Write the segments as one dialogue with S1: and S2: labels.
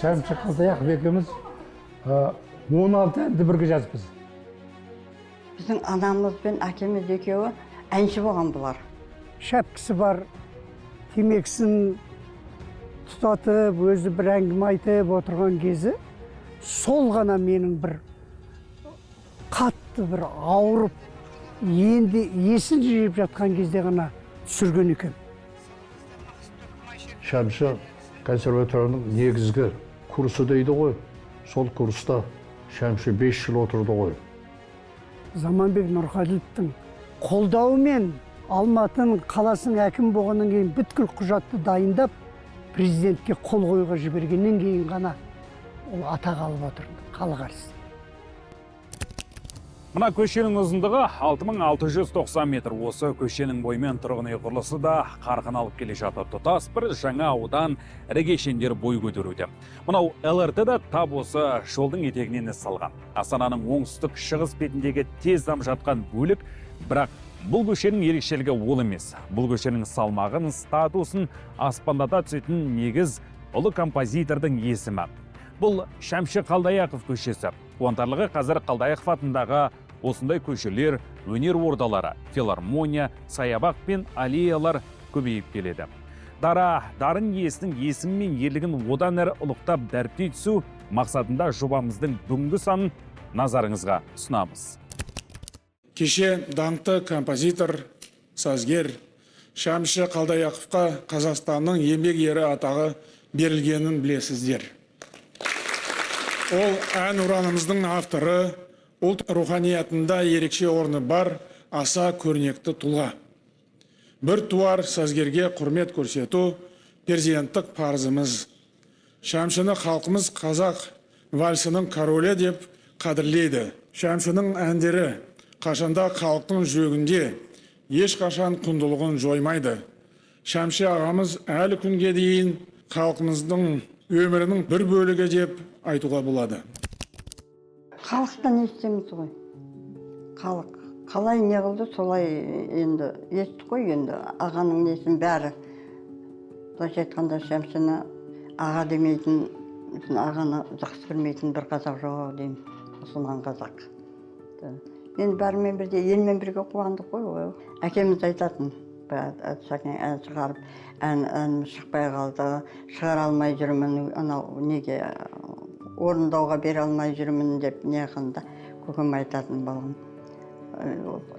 S1: Шәмші Қалдаяқов екеуміз 16 әнді бірге жазыппыз.
S2: Біздің анамыз бен әкеміз екеуі әнші болған бұлар.
S3: Шәпкісі бар, темекісін тұтатып, өзі бір әңгіме айтып отырған кезі, сол ғана менің бір қатты бір ауырып, енді есін жиып жатқан кезде ғана түсірген екен.
S1: Шәмші консерваторияның негізгі курсы дейді ғой. Сол курста Шәмші 5 жыл отырды ғой.
S3: Заманбек Нұрқаділовтың қолдауымен Алматының қаласының әкім болғаннан кейін бүткіл құжатты дайындап, президентке қол қоюға жібергеннен кейін ғана ол атақ алып отырды, халық арасында.
S4: Мына көшенің ұзындығы 6690 метр. Осы көшенің бойымен тұрғын үй құрылысы да қарқын алып келе жатыр. Тұтас бір жаңа аудан ірі кешендер бой көтеруде. Мынау ЛРТ да тап осы жолдың етегінен салған. Астананың оңтүстік шығыс бетіндегі тез дамып жатқан бөлік, бірақ бұл көшенің ерекшелігі ол емес. Бұл көшенің салмағын, статусын аспандата түсетін негіз ұлы композитордың есімі. Бұл Шәмші Қалдаяқов көшесі. Қуантарлығы қазір Қалдаяқов атындағы осындай көшелер, өнер ордалары, филармония, саябақ пен аллеялар көбейіп келеді. Дарын иесінің есімі мен ерлігін одан әрі ұлықтап дәріптей түсу мақсатында жобамыздың бүгінгі санын назарыңызға ұсынамыз.
S5: Кеше даңқты композитор, сазгер Шәмші Қалдаяқовқа Қазақстанның еңбек ері атағы берілгенін білесіздер. Ол ән ұранымыздың авторы, ұлт руханиятында ерекше орны бар аса көрнекті тұлға. Бір туар сазгерге құрмет көрсету перзенттік парызымыз. Шәмшіні халқымыз қазақ вальсінің королі деп қадірлейді. Шәмшінің әндері қашанда халықтың жүрегінде ешқашан құндылығын жоймайды. Шәмші ағамыз әлі күнге дейін халқымыздың өмірінің бір бөлігі деп айтуға болады.
S2: Халықтан естеміз ғой. Халық қалай не қылды, солай енді естік қой, енді ағаның несін бәрі. Былайша айтқанда Шәмшіні аға демейтін, ағаны жақсы көрмейтін бір қазақ жоқ деймін, қосылған қазақ. Енді бәрімен бірде елмен бірге қуандық қой. Әкеміз айтатын, ән шығарып, ән шықпай қалды, шығара алмай жүрмін, неге орындауға бере алмай жүрмін деп не қында көкем айтатын балам.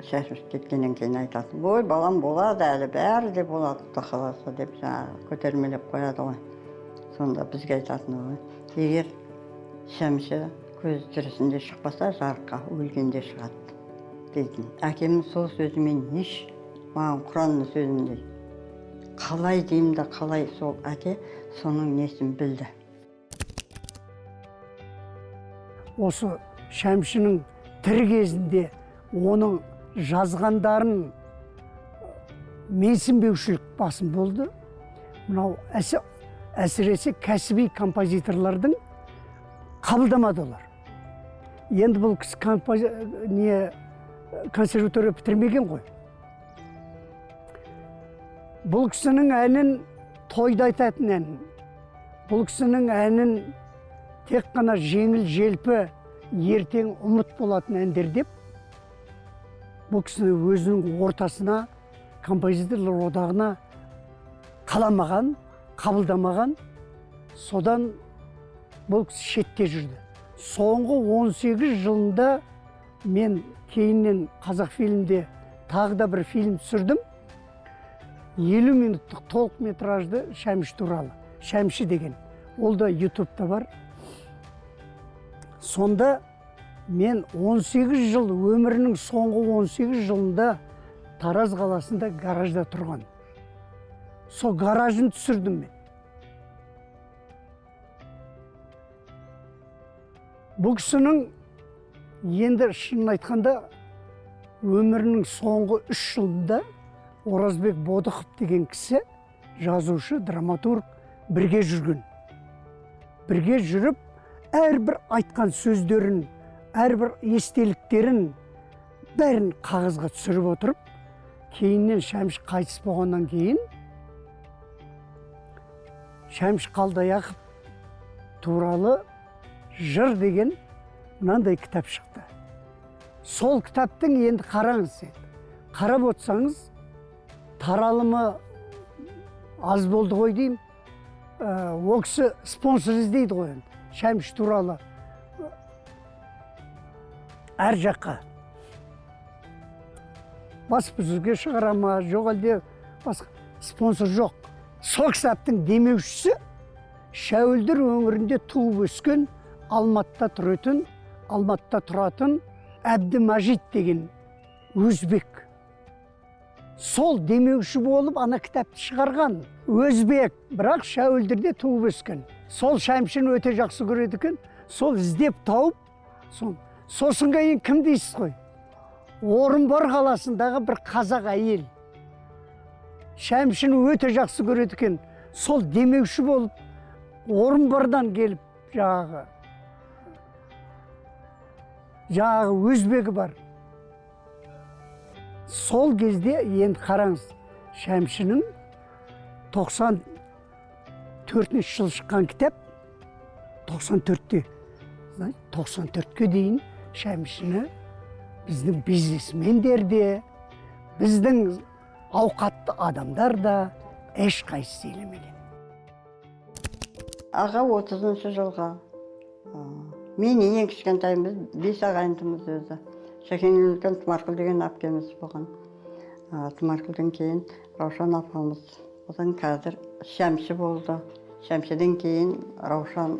S2: Шашып кеткеннен кейін айтатын. Ой, балам болады әлі, бәрі де болады, қаласа деп көтермелеп қояды ғой. Сонда бізге айтатын ғой. Егер Шәмші көз тірісінде шықпаса, жарыққа өлгенде шығады дейтін. Әкемнің сол сөзімен маған Құранның сөзіндей. Қалай деймін да, қалай сол әке соның несін білді.
S3: Осы Шәмшінің тірі кезінде оның жазғандарын менсінбеушілік басым болды. Мынау әсіресе кәсіби композиторлардың қабылдамады олар. Енді бұл консерватория бітірмеген ғой. Бұл кісінің әнін тойда айтатын ән. Бұл кісінің әнін тек қана жеңіл желпі ертең ұмыт болатын әндер деп, бұл кісіні өзінің ортасына, композиторлар одағына қаламаған, қабылдамаған, содан бұл кісі шетте жүрді. Соңғы 18 жылында мен кейіннен қазақ фильмде тағы да бір фильм түсірдім. 50 минуттық толық метражды Шәмші туралы. Шәмші деген. Ол да ютубта бар. Сонда мен 18 жыл, өмірінің соңғы 18 жылында Тараз қаласында гаражда тұрған. Сол гаражын түсірдім мен. Бұл кісінің енді шынын айтқанда өмірінің соңғы 3 жылында Оразбек Бодықов деген кісі, жазушы, драматург, бірге жүрген. Бірге жүріп, әрбір айтқан сөздерін, әрбір естеліктерін бәрін қағазға түсіріп отырып, кейіннен Шәмші қайтыс болғаннан кейін Шәмші Қалдаяқов туралы жыр деген мынандай кітап шықты. Сол кітаптың енді қараңыз, қарап отырсаңыз, таралымы аз болды ғой деймін. Ол кісі спонсор іздейді ғой енді. Шәмші туралы әр жаққа. Баспасөзге шығара ма, жоқ әлде басқа спонсор жоқ. Сол кітаптың демеушісі Шәуілдір өңірінде туып өскен, Алматыда тұратын Әбдімажит деген өзбек. Сол демеуші болып ана кітапты шығарған. Өзбек, бірақ Шәуілдірде туып өскен. Сол Шәмшіні өте жақсы көреді екен. Сол іздеп тауып, сосын кейін кім дейсіз ғой? Орынбор қаласындағы бір қазақ әйел. Шәмшіні өте жақсы көреді екен. Сол демеуші болып, Орынбордан келіп, жаңағы өзбегі бар. Сол кезде енді қараңыз, Шәмшінің 94 жыл шыққан кітап, 94-ке дейін Шәмшіні біздің бизнесмендер де, біздің ауқатты адамдар да ешқайсысы елемеген.
S2: Аға 30-шы жылға. Мен ең кішкентаймыз, 5 ағайындымыз өзі. Шәкен үлкен Тұмарқұл деген әпкеміз болған. Тұмарқұлдан кейін Раушан апамыз. Одан қазір Шәмші болды. Шәмшіден кейін Раушан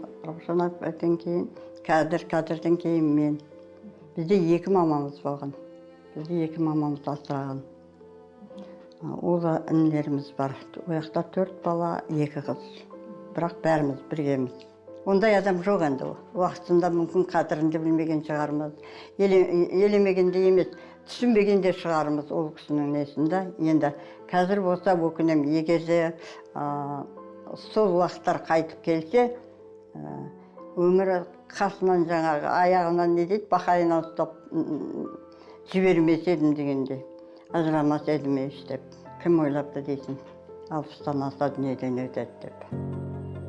S2: ападан кейін Қадырдан кейін мен. Бізде 2 мамамыз болған. Бізде 2 мамамыз асыраған. Ол інілеріміз бар. Ояқта 4 бала, 2 қыз. Бірақ бәріміз біргеміз. Ондай адам жоқ енді. Уақытында мүмкін қадірінде білмеген шығармыз. Елемегенде емес, түсінбегенде шығармыз ол кісінің несінде. Енді қазір болса өкінем, егерде сол уақыттар қайтып келсе, өмірі қасынан жаңағы аяғынан не дейді, бақайынан ұстап жібермес едім дегенде. Ажырамас едім ештеп. Кім ойлапты дейсің? 60-тан аса дүниеден өтеді деп.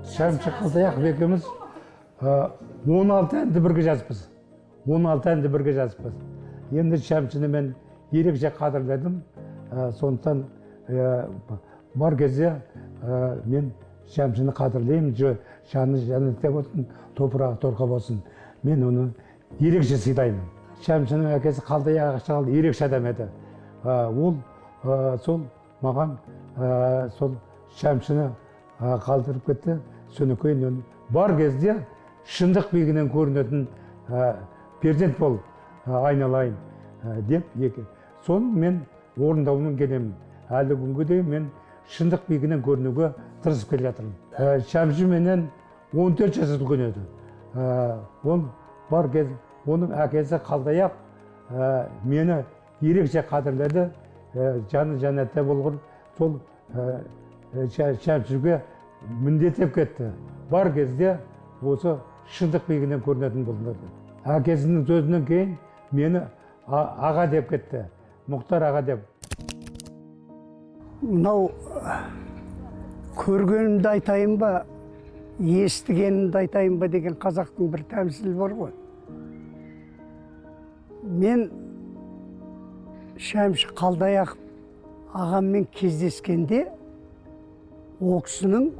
S1: Шәмші Қалдаяқов екеуміз 16 әнді бірге жазыппыз. 16 әнді бірге жазыппыз. Енді Шәмшіні мен ерекше қадірледім. Сондықтан бар кезде мен Шәмшіні қадірлеймін. Жаны жәннатта болсын, топырағы торқа болсын. Мен оны ерекше сыйлаймын. Шәмшінің әкесі Қалдаяқ Ақшағал ерекше адам еді. Ол сол маған сол Шәмшіні қалдырып кетті. Соны кейін бар кезде шындық биігінен көрінетін перзент бол айналайын деп соны мен орындаумен келемін. Әлі күнге дейін мен шындық биігінен көрінуге тырысып келе жатырмын. Шәмші менен 14 жас үлкен еді. Ол бар кез оның әкесі Қалдаяқ мені ерекше қадірледі. Жаны жәннатта болғыр. Сол Шәмшіге міндеттеп кетті. Бар кезде осы шындық биігінен көрінетін болдырды. Әкесінің сөзінен кейін мені аға деп кетті. Мұхтар аға деп.
S3: Мынау көргенімді айтайын ба, естігенімді айтайын ба деген қазақтың бір тәмсілі бар ғой. Мен Шәмші Қалдаяқов ағаммен кездескенде ол кісінің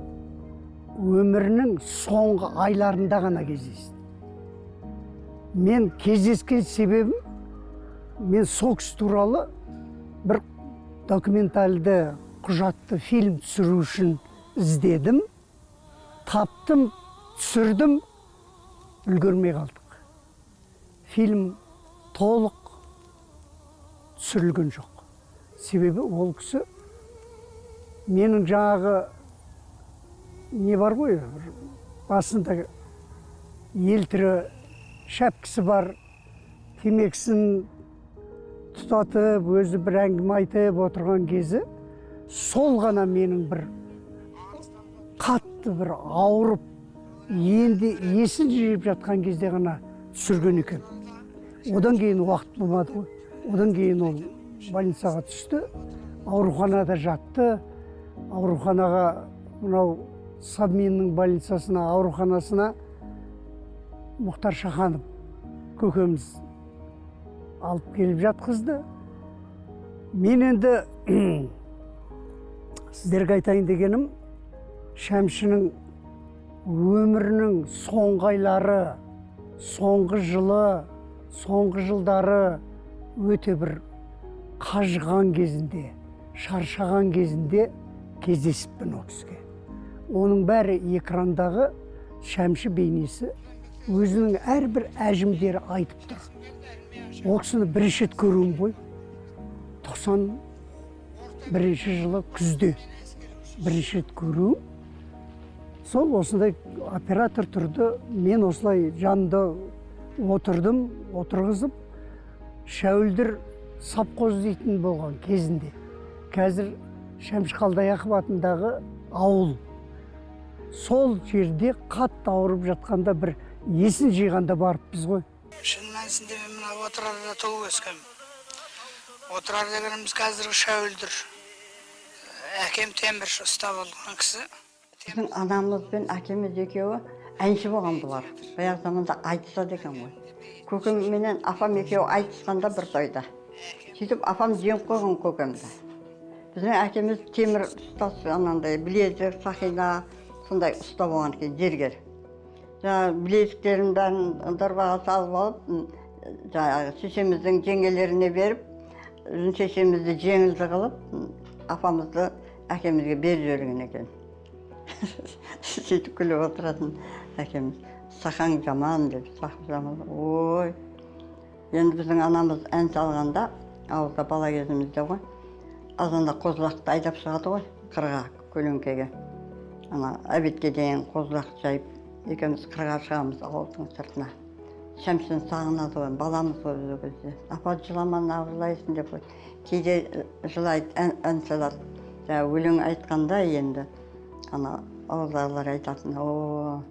S3: өмірінің соңғы айларында ғана кездестім. Мен кездескен себебім, мен сол кісі туралы бір документальды құжатты фильм түсіру үшін іздедім, таптым, түсірдім, үлгермей қалдық. Фильм толық түсірілген жоқ. Себебі ол кісі менің жаңағы не бар ғой, басында елтірі шәпкісі бар, темекісін тұтатып, өзі бір әңгіме айтып отырған кезі, сол ғана менің бір қатты бір ауырып, енді есін жиып жатқан кезде ғана түсірген екен. Одан кейін уақыт болмады ғой. Одан кейін ол больницаға түсті, ауруханада жатты. Ауруханаға, мынау Сабминнің больницасына, ауруханасына Мұхтар Шаханов көкеміз алып келіп жатқызды. Мен енді сіздерге айтайын дегенім, Шәмшінің өмірінің соңғы айлары, соңғы жылдары өте бір қажыған кезінде, шаршаған кезінде кездесіппін ол кісіге. Оның бәрі экрандағы Шәмші бейнесі өзінің әрбір әжімдері айтып тұр. Ол кісіні бірінші рет көруім ғой. 91 жылы күзде бірінші рет көруім. Сол осындай оператор тұрды, мен осылай жанында отырғызып, Шәуілдір Сапқоз дейтін болған кезінде. Қазір Шәмші Қалдаяқов атындағы ауыл. Сол жерде қатты ауырып жатқанда бір есін жиғанда барыппыз ғой.
S6: Шын мәнісінде мен мына отырарда туып өскем. Отырар дегеніміз қазіргі Шәуілдір. Әкем темірші ұста болған кісі.
S2: Біздің анамыз бен әкеміз екеуі әнші болған бұлар. Баяғы заманда айтысады екен ғой. Көкем менен апам екеуі айтысқанда бір тойда. Сөйтіп апам жеңіп қойған көкемді. Біздің әкеміз темір ұстасы, анандай білезік, сақина, сондай ұста болған екен, зергер. Білезіктерін бәрін дорбаға салып алып, шешеміздің жеңгелеріне беріп, шешемізді жеңілді қылып, апамызды әкемізге беріп жіберген екен. Сөйтіп күліп отыратын әкеміз. Сақаң жаман деп, сақып жаман. Ой, енді біздің анамыз ән салғанда, ауылда бала кезімізде ғой, азанда қозлақты айдап шығады ғой, қырға, көлеңкеге. Әбетке дейін қозлақ жайып, екеуміз қырға шығамыз ауылдың сыртына. Шәмшіні сағынады ғой, баламыз ғой өзі кезде. Апа жылама, нағырлайсың деп қой. Кейде жылайды, ән салады. Өлең айтқанда енді, ауылдағылар айтатын, о,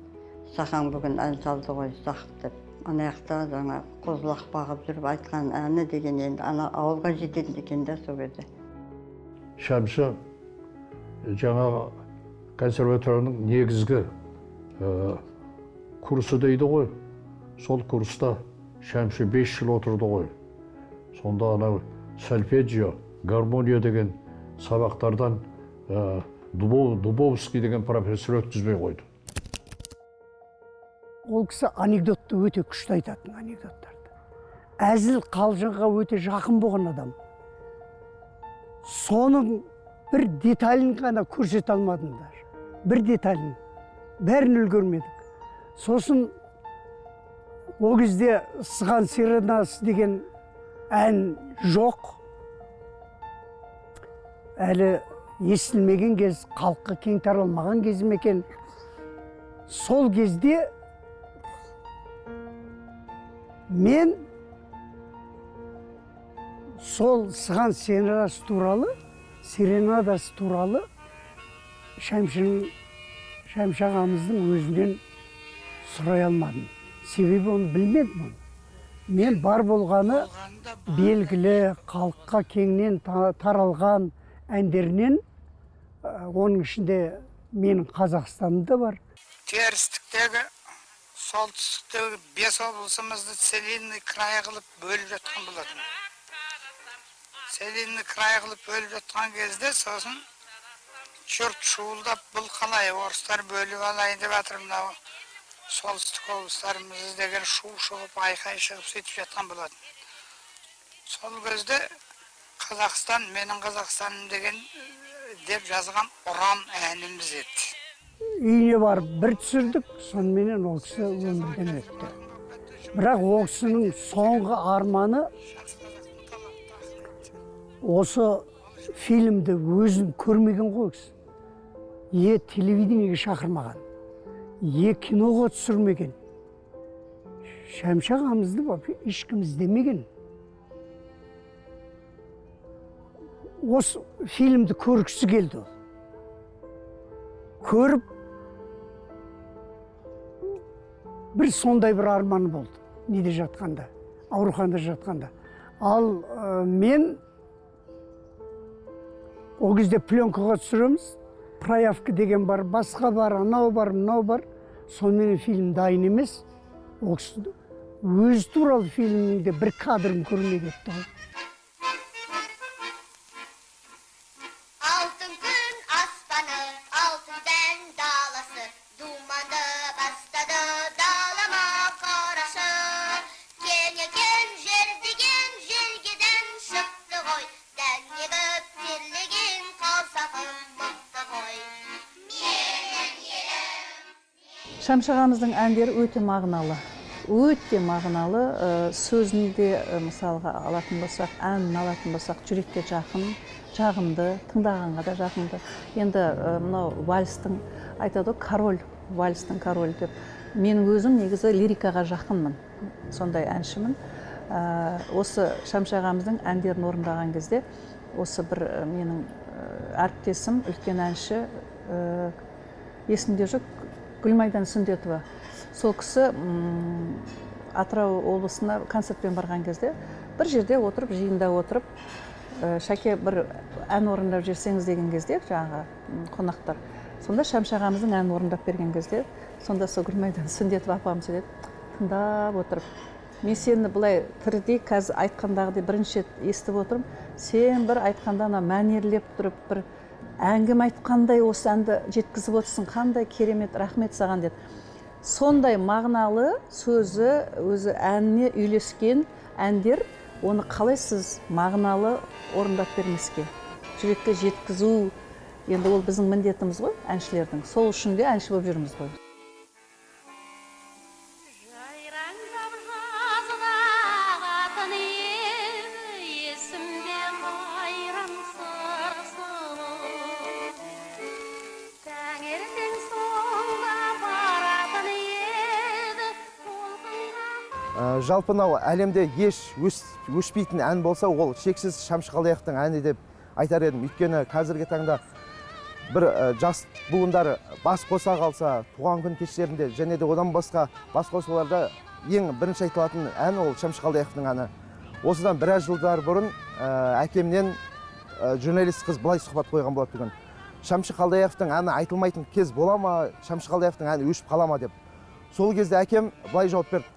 S2: Сақаң бүгін ән салды ғой, сақ деп. Аяқта жаңа қозлақ бағып жүріп айтқан әні деген енді ауылға жететін екен де сол кезде.
S7: Шәмші жаңа консерваторияның негізгі курсы дейді ғой. Сол курста Шәмші 5 жыл отырды ғой. Сонда сольфеджио, гармония деген сабақтардан Дубовский деген профессор өткізбей қойды.
S3: Ол кісі анекдотты өте күшті айтатын анекдоттарды. Әзіл қалжыңға өте жақын болған адам. Соның бір деталін ғана көрсете алмадыңдар. Бір деталін. Бәрін үлгермедік. Сосын ол кезде Сыған сиренасы деген ән жоқ. Әлі естілмеген кез, халыққа кең таралмаған кезім екен. Сол кезде мен сол Сыған сиренадасы туралы Шәмші ағамыздың өзінен сұрай алмадым. Себебі оны білмедім. Мен бар болғаны белгілі, халыққа кеңінен таралған әндерінен, оның ішінде менің Қазақстанымда бар.
S6: Терістіктегі, солтүстіктегі 5 облысымызды целинный край қылып бөліп жатқан болатын. Целинный край қылып бөліп жатқан кезде сосын жұрт шуылдап, бұл қалай орыстар бөліп алайын деп жатыр, мынау солтүстік облыстарымыз деген шу шығып, айқай шығып сөйтіп жатқан болатын. Сол кезде Қазақстан, менің Қазақстаным деген деп жазған ұран әніміз еді.
S3: Үйіне барып бір түсірдік, сонымен ол кісі өмірден өтті. Бірақ ол кісінің соңғы арманы осы фильмді өзін көрмеген ғой кісі. Телевидениеге шақырмаған, киноға түсірмеген. Шәмші ағамызды ешкім іздемеген. Осы фильмді көргісі келді ол. Көріп, бір сондай бір арманы болды. Неде жатқанда, ауруханада жатқанда. Ал мен ол кезде пленкаға түсіреміз. Проявка деген бар, басқа бар, анау бар, мынау бар. Сонымен фильм дайын емес. ол кісі өзі туралы фильмінде бір кадрын көрмей кетті ғой.
S8: Алтын күн аспаны, алтын дән даласы, думанды бастады далама қарашы. Кен екен жер деген желгеден шықты ғой, дән егіп терлеген қалсақым мықты ғой. Менің елім.
S9: Шәмші ағамыздың әндері өте мағыналы. Өте мағыналы, сөзінде мысалға алатын болсақ, әнін алатын болсақ, жүрекке жақын, жағымды, тыңдағанға да жақынды. Енді мынау вальстың айтады ғой, король, вальстың король деп. Мен өзім негізі лирикаға жақынмын, сондай әншімін. Осы Шәмші ағамыздың әндерін орындаған кезде, осы бір менің әріптесім, үлкен әнші, есімде жоқ, Гүлмайдан Сүндетова. Сол кісі Атырау облысына концертпен барған кезде бір жерде отырып, жиында отырып, Шәке бір ән орындап жерсеңіз деген кезде, жаңағы қонақтар. Сонда Шәмші ағамыздың әнін орындап берген кезде, сонда сол Гүлмайдан Сүндетова апам сөйледі, тыңдап отырып, мен сені былай тірідей қазір айтқандағыдай бірінші естіп отырмын, сен бір айтқанда мәнерлеп тұрып, бір әңгіме айтқандай осы әнді жеткізіп отырсың, қандай керемет, рахмет саған деді. Сондай мағыналы сөзі, өзі әніне үйлескен әндер, оны қалай сіз мағыналы орындап бермеске, жүрекке жеткізу, енді ол біздің міндетіміз ғой, әншілердің. Сол үшін де әнші болып жүрміз ғой.
S10: Жалпы мынау әлемде еш өшпейтін ән болса, ол шексіз Шәмші Қалдаяқовтың әні деп айтар едім. Өйткені қазіргі таңда бір жас буындар бас қоса қалса, туған күн кештерінде және де одан басқа бас қосуларда ең бірінші айтылатын ән ол Шәмші Қалдаяқовтың әні. Осыдан біраз жылдар бұрын әкемнен журналист қыз былай сұхбат қойған болады бүгін. Шәмші Қалдаяқовтың әні айтылмайтын кез бола ма, Шәмші Қалдаяқовтың әні өшіп қала ма деп. Сол кезде әкем былай жауап берді.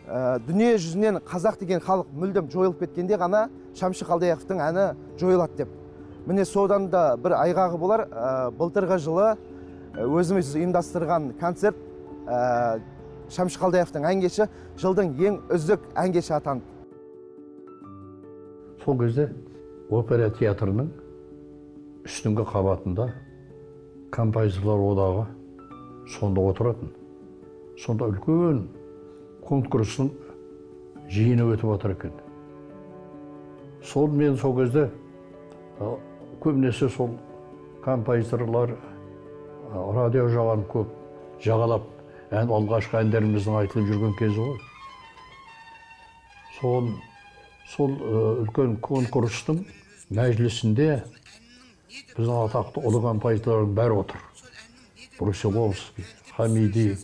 S10: Дүние жүзінен қазақ деген халық мүлдем жойылып кеткенде ғана Шәмші Қалдаяқовтың әні жойылады деп. Міне содан да бір айғағы болар. Былтырғы жылы өзіміз ұйымдастырған концерт Шәмші Қалдаяқовтың ән кеші жылдың ең үздік ән кеші атанды.
S7: Сол кезде опера театрының үстіңгі қабатында композиторлар одағы сонда отыратын. Сонда үлкен конкурстың жиыны өтіп отыр екен. Сол мен сол кезде көбінесе сол композиторлар радио жағын көп жағалап, алғашқы әндеріміздің айтылып жүрген кезі ғой. Сол үлкен конкурстың мәжілісінде біздің атақты ұлы композиторлардың бәрі отыр. Брусиловский, Хамиди,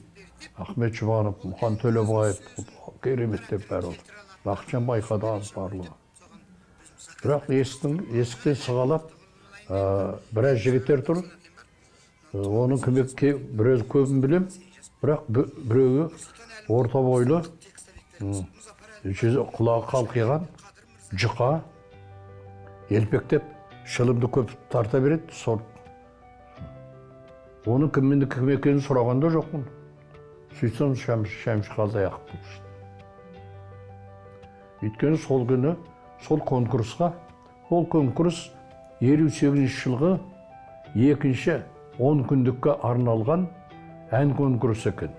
S7: Ахмет Жұбанов, Мұқан Төлебаев, кереметтер бәрі отыр. Бақытжан Байқадамов барлығы. Бірақ есіктен сығалап, біраз жігіттер тұр. Оның біраз көбін білем, бірақ біреуі орта бойлы, құлағы қалқиған, жұқа, елпектеп, шылымды көп тарта береді. Оның кім екенін сұрағанда жоқпын. Сөйтсем Шәмші Қалдаяқов болды. Өйткені сол күні, сол конкурсқа, ол конкурс 58 жылғы екінші 10 күндікке арналған ән конкурсы екен.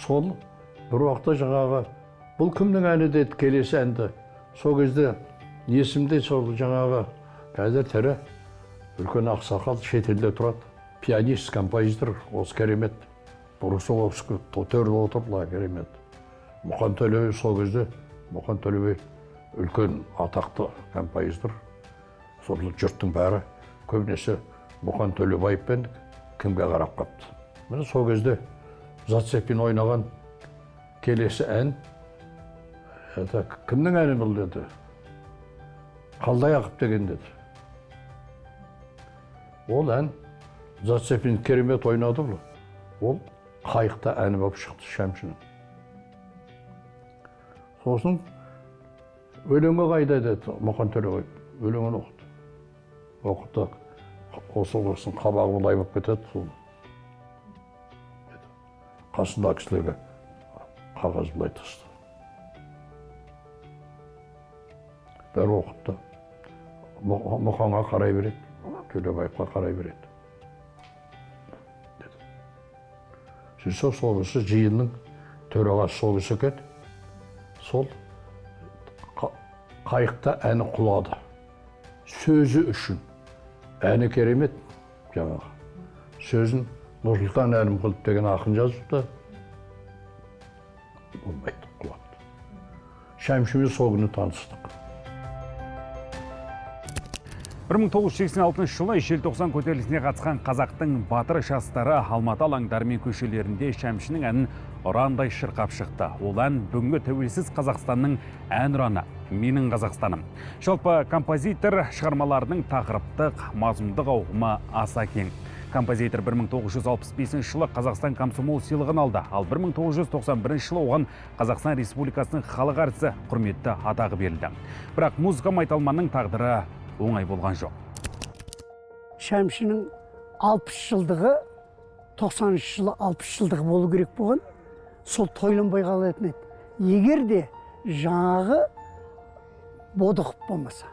S7: Сол бір уақытта жаңағы, бұл кімнің әні деді, келесі әнді. Сол кезде есімде сол жаңағы қазір тірі үлкен ақсақал шетелде тұрады. Пианист, композитор, осы керемет. Брусиловский төрде отырды, керемет. Мұқан Төлебаев сол кезде, Мұқан Төлебаев үлкен атақты композитор. Сол жұрттың бәрі көбінесе Мұқан Төлебаевпен кімге қарап қапты. Міне сол кезде Зацепин ойнаған келесі ән, кімнің әні бұл деді? Қалдаяқов деген деді. Ол ән Зацепин керемет ойнады бұл. Ол қайықта әні болып шықты Шәмшінің. Сосын өлеңі қайда деді Мұқан Төлеғұй. Өлеңін оқыды. Оқыды. Осы қабағы былай болып кетеді. Сол қасындағы кісілерге қағаз былай тасты. Бәрі оқытты. Мұқанға қарай береді, Төлебаевқа қарай береді. Сөйтсе сол кісі жиынның төрағасы сол кісі екен. Сол қайықта әні құлады. Сөзі үшін. Әні керемет жаңағы. Сөзін Нұрсұлтан Әлімқұлов деген ақын жазыпты. Болмайды, құлады. Шәмшімен сол күні таныстық.
S4: 1986 жылы желтоқсан көтерілісіне қатысқан қазақтың батыр жастары Алматы алаңдары мен көшелерінде Шәмшінің әнін ұрандай шырқап шықты. Ол ән бүгінгі тәуелсіз Қазақстанның әнұраны «Менің Қазақстаным». Жалпы композитор шығармаларының тақырыптық, мазмұндық ауқымы аса кең. Композитор 1965 жылы Қазақстан комсомол сыйлығын алды, ал 1991 жылы оған Қазақстан Республикасының халық әртісі құрметті атағы берілді. Бірақ музыка майталманның тағдыры оңай болған жоқ.
S3: Шәмшінің 60 жылдығы, 90 жылы 60 жылдығы болу керек болған, сол тойланбай қалатын еді. Егер де жаңағы Бодықов болмаса,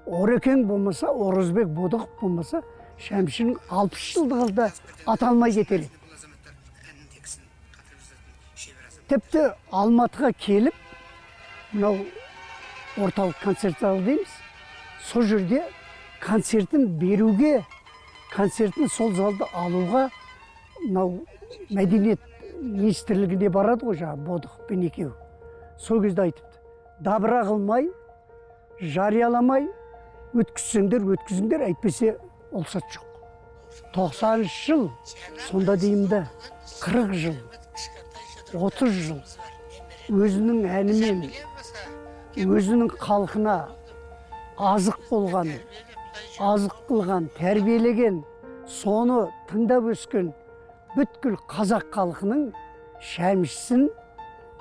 S3: Орекең болмаса, Оразбек Бодықов болмаса, Шәмшінің 60 жылдығы да аталмай кетер еді. Тіпті Алматыға келіп, мынау орталық концерт залы дейміз, сол жерде концертін беруге, концертін сол залды алуға мынау мәдениет министрлігіне барады ғой жаңағы Бодықовпен екеуі. Сол кезде айтыпты, дабыра қылмай, жарияламай, өткізіңдер, әйтпесе олсат жоқ. 90 жыл, сонда деймді, 40 жыл, 30 жыл, өзінің әнімен, өзінің халқына азық болған, азық қылған, тәрбиелеген, соны тыңдап өскен бүткіл қазақ халқының Шәмшісін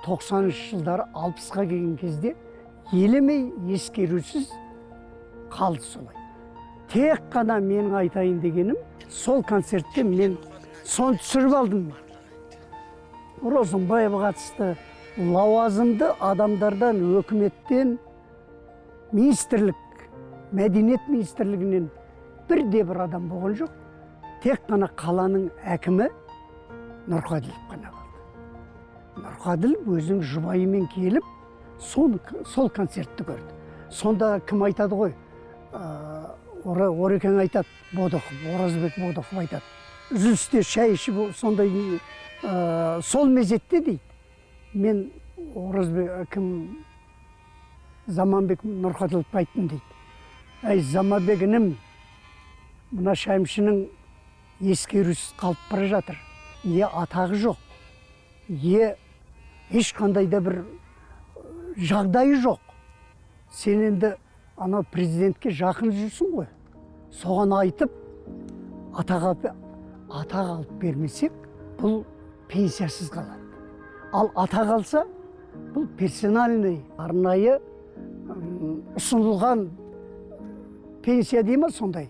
S3: 90 жылдары 60-ға келген кезде елемей ескерусіз қалды солай. Тек қана менің айтайын дегенім, сол концертте мен соны түсіріп алдым. Розымбаева қатысты лауазымды адамдардан, өкіметтен, министрлік, мәдениет министрлігінен бірде-бір адам болған жоқ. Тек қана қаланың әкімі Нұрқаділов қана қалды. Нұрқаділов өзінің жұбайымен келіп, сол концертті көрді. Сонда кім айтады ғой? Орекең айтады, Бодықов, Оразбек Бодықов айтады. Үзілісте шай ішіп, сондай сол мезетте дейді. Мен Оразбек кім Заманбек Нұрқаділовты айттым дейді. Әй, Заманбек інім, мына Шәмшінің ескерусіз қалып бара жатыр. Атағы жоқ. Ешқандай да бір жағдайы жоқ. Сен енді ана президентке жақын жүрсің ғой. Соған айтып, атақ алып бермесек, бұл пенсиясыз қалады. Ал атақ алса, бұл персональный, арнайы ұсынылған пенсия дей ма сондай.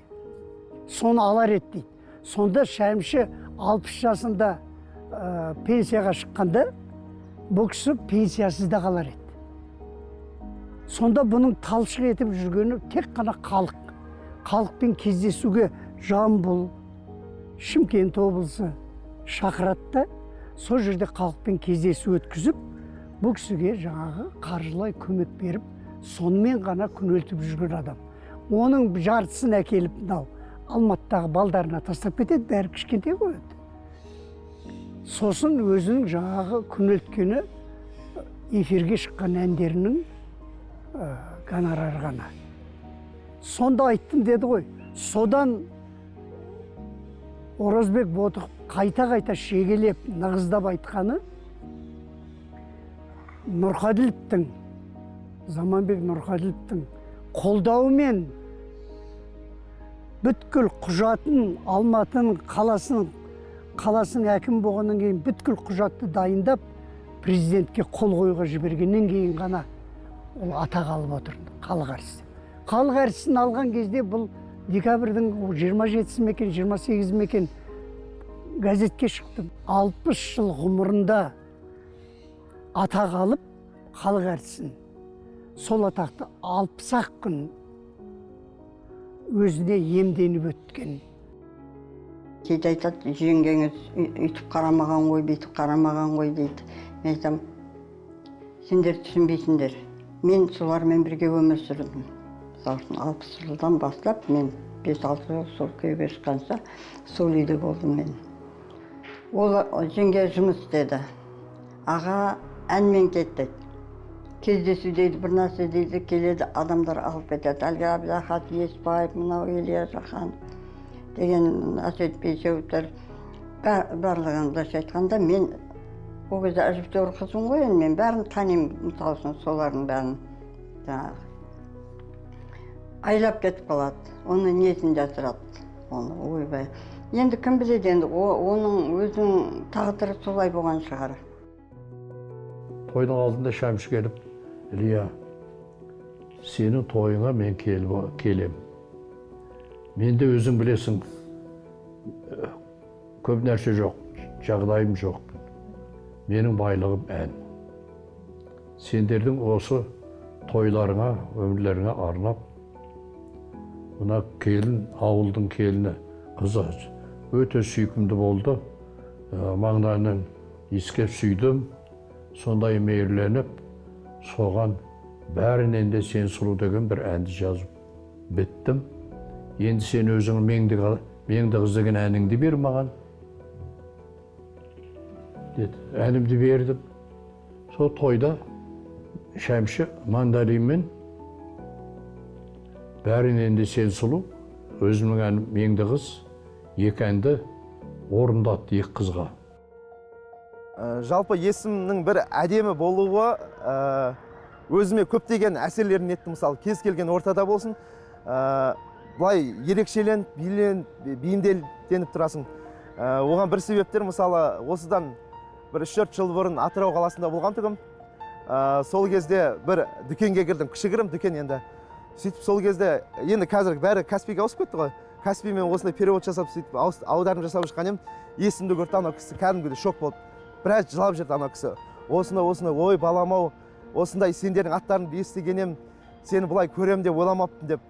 S3: Соны алар еді дейді. Сонда Шәмші 60 жасында пенсияға шыққанда, бұл кісі пенсиясыз да қалар еді. Сонда бұның талшық етіп жүргені тек қана халық. Халықпен кездесуге Жамбыл, Шымкент облысы шақыратты. Сол жерде халықпен кездесу өткізіп, бұл кісіге жаңағы қаржылай көмек беріп, сонымен ғана күнелтіп жүрген адам. Оның жартысын әкеліп, Алматыдағы балдарына тастап кетеді, бәрі кішкентай қойды. Сосын өзінің жаңағы күнелткені эфирге шыққан әндерінің гонорары ғана. Сонда айттым деді ғой, содан Оразбек Бодықов қайта шегелеп, нығыздап айтқаны Нұрқаділовтың, Заманбек Нұрқаділовтың қолдауымен бүткіл құжатын Алматының қаласының қаласының әкімі болғаннан кейін бүткіл құжатты дайындап президентке қол қоюға жібергеннен кейін ғана ол атақ алып отыр халық әртісі. Халық әртісін алған кезде бұл декабрьдің 27-сі ме екен, 28-і ме екен газетке шықты. 60 жыл ғұмырында атақ алып халық әртісін. Сол атақты 60-ақ күн өзіне емденіп өткен.
S2: Кейде айтады, жеңгеңіз үйтіп қарамаған ғой, бүйтіп қарамаған ғой дейді. Мен айтам, сендер түсінбейсіңдер. Мен солармен бірге өмір сүрдім. Мысалы үшін 60 жылдан бастап мен 5-6 жыл сол күйеуге шыққанша сол үйде болдым мен. Ол жеңге жұмыс істеді. Аға әнмен кетті. Кездесу дейді, бір нәрсе дейді, келеді, адамдар алып кетеді. Әлгі Әбдіахат Еспаев, мынау Илья Жақан деген Әсет Бейсеуовтар барлығын былайша айтқанда, мен ол кезде әжептәуір қызым ғой, мен бәрін танимын, мысалы үшін солардың бәрін жаңағы айлап кетіп қалады, оны несін жасырады, оны ойбай. Енді кім біледі, енді оның өзінің тағдыры солай болған шығар.
S7: Тойдың алдында Шәмші келіп, Илья, сенің тойыңа мен келем. Мен де өзің білесің, көп нәрсе жоқ, жағдайым жоқ. Менің байлығым ән. Сендердің осы тойларыңа, өмірлеріңе арнап, мына келін, ауылдың келіні, қызы өте сүйкімді болды. Маңдайынан иіскеп сүйдім, сондай мейірленіп, соған бәрінен де сен сұлу деген бір әнді жазып біттім. Енді сен өзің меңді қыз деген әніңді бер маған. Деді, әнімді бердім. Сол тойда Шәмші мандолинмен бәрінен де сен сұлу, өзімнің әнім меңді қыз, екі әнді орындатты екі қызға.
S10: Жалпы есімнің бір әдемі болуы өзіме көптеген әсерлерін етті. Мысалы, кез келген ортада болсын, былай ерекшеленіп, бейімделеніп тұрасың. Оған бір себептер, мысалы, осыдан бір 3-4 жыл бұрын Атырау қаласында болған тұғым. Сол кезде бір дүкенге кірдім, кішігірім дүкен енді. Сөйтіп сол кезде, енді қазір бәрі Каспийге ауысып кетті ғой. Каспиймен осындай перевод жасап, сөйтіп аударым жасап шыққан едім. Есімді көрді, ана кісі кәдімгідей шок болды. Біраз жылап жүрді ана кісі. Осындай, ой балам-ау, осындай сендердің аттарыңды естігенем, сені бұлай көрем деп ойламаппын деп.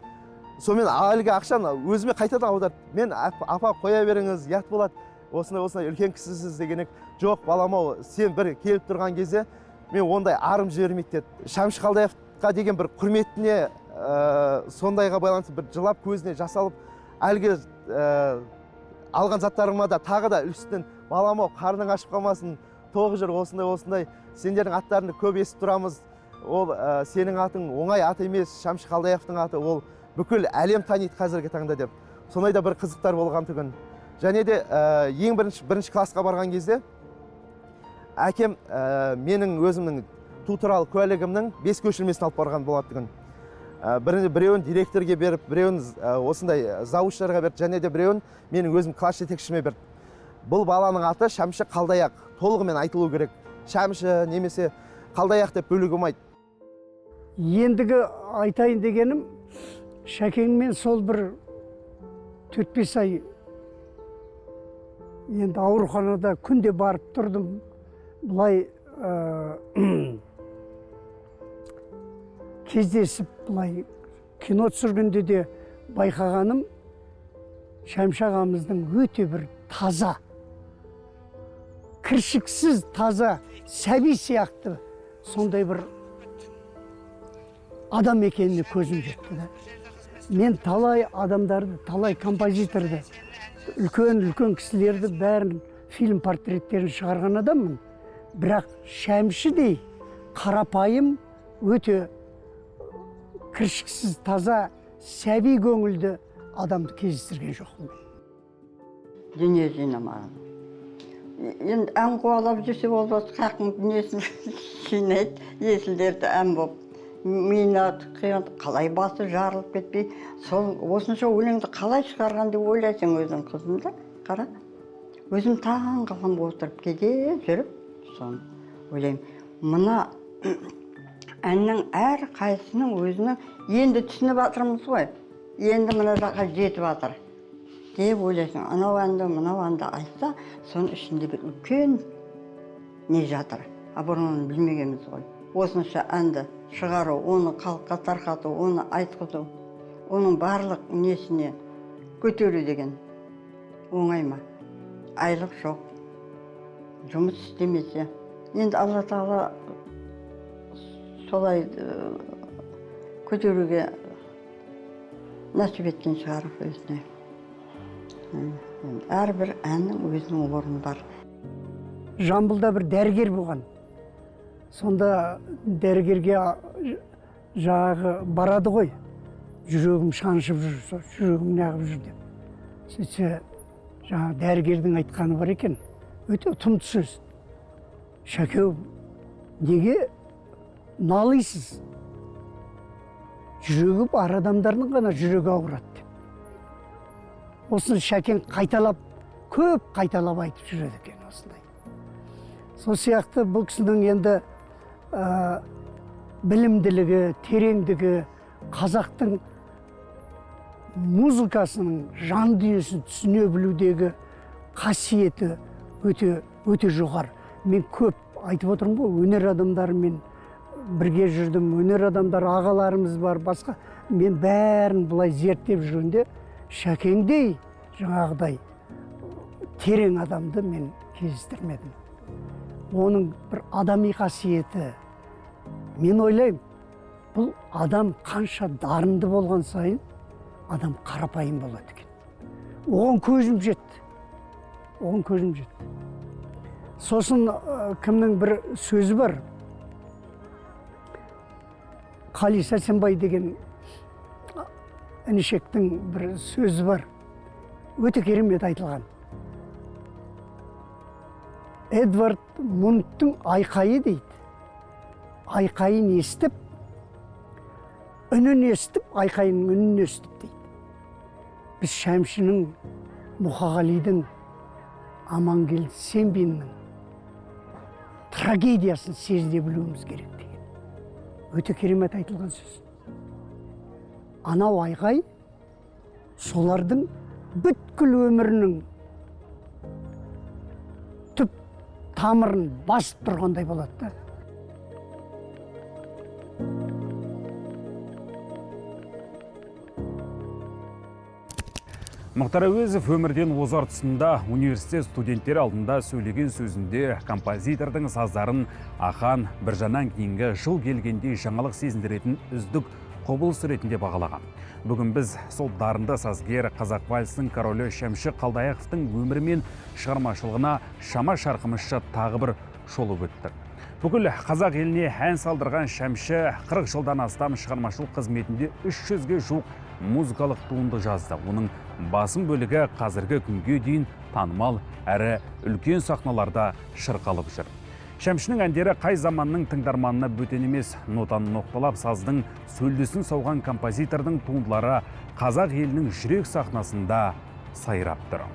S10: Сонымен әлгі ақшаны өзіме қайтадан аударды. Мен апа қоя беріңіз, ят болады. Осындай үлкен кісісіз дегенек, жоқ балам-ау, сен бір келіп тұрған кезде мен ондай арым жібермейді деді. Шәмші Қалдаяқовқа деген бір құрметіне сондайға байланысты бір жылап көзіне жасалып, әлгі алған заттарыма да тағы да үстінен балам-ау, қарның ашып қалмасын, тоғы жүр осындай, сендердің аттарыңды көп естіп тұрамыз. Ол сенің атың оңай ат емес, Шәмші Қалдаяқовтың аты, ол бүкіл әлем таниды қазіргі таңда деп. Сондай да бір қызықтар болған түгін. Және де ең бірінші классқа барған кезде әкем менің өзімнің ту туралы куәлігімнің 5 көшірмесін алып барған болады түгін. Біреуін директорге беріп, біреуін осындай завучтарға беріп, және де біреуін менің өзім класс жетекшіме беріп. Бұл баланың аты Шәмші Қалдаяқ, толығымен айтылу керек. Шәмші немесе Қалдаяқ деп бөлуге болмайды.
S3: Ендігі айтайын дегенім, Шәкеңмен сол бір 4-5 ай енді ауруханада күнде барып тұрдым. Бұлай кездесіп, бұлай кино түсіргенде де байқағаным, Шәмші ағамыздың өте бір таза, кіршіксіз таза, сәби сияқты сондай бір адам екеніне көзім жетті. Мен талай адамдарды, талай композиторды, үлкен кісілерді бәрін фильм портреттерін шығарған адаммын. Бірақ Шәмшідей қарапайым, өте кіршіксіз, таза, сәби көңілді адамды кездестірген жоқпын.
S2: Дүние жинамаған. Енді ән қуалап жүрсе ол осы қақың дүниесін жинайды, есілдерді ән болып. Минат, қалай басы жарылып кетпей, сол осынша өлеңді қалай шығарған деп ойлайсың өзің қызымды, қара. өзім таң қалғанға отырып кейде жүріп соны ойлаймын, мына әннің әр қайсының өзінің енді түсініп жатырмыз ғой, енді мына жаққа жетіп жатыр деп ойлайсың. Анау әнді, мынау әнді айтса, соның ішінде бір үлкен не жатыр. Бұрын білмегенбіз ғой. Осынша әнді шығару, оны халыққа тарқату, оны айтқызу, оның барлық несіне көтеру деген оңай ма? Айлық жоқ, жұмыс істемесе. Енді Алла Тағала солай көтеруге нәсіп еткен шығар өзіне. Әрбір әннің өзінің орны бар.
S3: Жамбылда бір дәрігер болған. Сонда дәрігерге жағы барады ғой. Жүрегім шаншып жүр, жүрегім неғып жүр деп. Сөйтсе, жаңа дәрігердің айтқаны бар екен. Өте ұтымды сөз. Шәкеу, неге налисыз? Жүрегі бар адамдардың ғана жүрегі ауырады деп. Осыны Шәкен қайталап, көп қайталап айтып жүреді екен осындай. Сол сияқты бұл кісінің енді білімділігі, тереңдігі, қазақтың музыкасының жан дүниесін түсіне білудегі қасиеті өте жоғары. Мен көп айтып отырмын ғой, өнер адамдарымен бірге жүрдім, өнер адамдары ағаларымыз бар, басқа. Мен бәрін бұлай зерттеп жүргенде Шәкеңдей жаңағыдай терең адамды мен кездестірмедім. Оның бір адами қасиеті. Мен ойлаймын, бұл адам қанша дарынды болған сайын, адам қарапайым болады екен. Оған көзім жетті. Оған көзім жетті. Сосын кімнің бір сөзі бар. Қали Сәрсенбай деген інішектің бір сөзі бар. Өте керемет айтылған. Эдвард Мунттың айқайы дейді. Айқайын естіп, үнін естіп, айқайының үнін естіп дейді. Біз Шәмшінің, Мұқағалидың, Амангелді Сембиннің трагедиясын сезіне білуіміз керек деген. Өте керемет айтылған сөз. Анау айқай солардың бүткіл өмірінің түп тамырын басып тұрғандай болады да.
S4: Мұхтар Әуезов өмірден озар тұсында университет студенттері алдында сөйлеген сөзінде композитордың саздарын ақан Біржаннан кейінгі жыл келгенде жаңалық сезіндіретін үздік құбылыс ретінде бағалаған. Бүгін біз сол дарынды сазгер қазақ вальсінің королі Шәмші Қалдаяқовтың өмірі мен шығармашылығына шама шарқымызша тағы бір шолып өттік. Бүкіл қазақ еліне ән салдырған Шәмші 40 жылдан астам шығармашылық қызметінде 300-ге жуық музыкалық туынды жазды. Оның басым бөлігі қазіргі күнге дейін танымал әрі үлкен сахналарда шырқалып жүр. Шәмшінің әндері қай заманның тыңдарманына бөтен емес, нотаны ноқталап саздың сөлдесін сауған композитордың туындылары қазақ елінің жүрек сахнасында сайрап тұр.